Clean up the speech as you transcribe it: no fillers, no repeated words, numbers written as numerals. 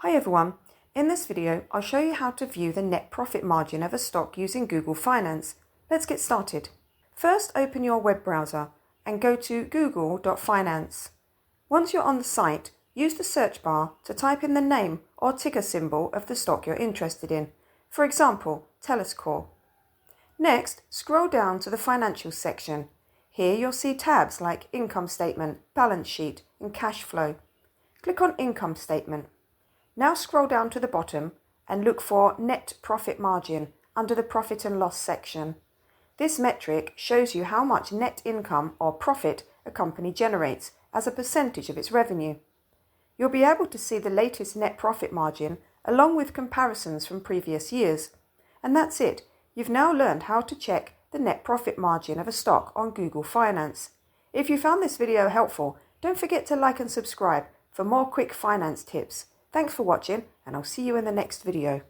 Hi everyone, in this video I'll show you how to view the net profit margin of a stock using Google Finance. Let's get started. First, open your web browser and go to google.finance. Once you're on the site, use the search bar to type in the name or ticker symbol of the stock you're interested in, for example, TelusCore. Next, scroll down to the financials section. Here you'll see tabs like Income Statement, Balance Sheet and Cash Flow. Click on Income Statement. Now scroll down to the bottom and look for Net Profit Margin under the Profit and Loss section. This metric shows you how much net income or profit a company generates as a percentage of its revenue. You'll be able to see the latest net profit margin along with comparisons from previous years. And that's it. You've now learned how to check the net profit margin of a stock on Google Finance. If you found this video helpful, don't forget to like and subscribe for more quick finance tips. Thanks for watching, and I'll see you in the next video.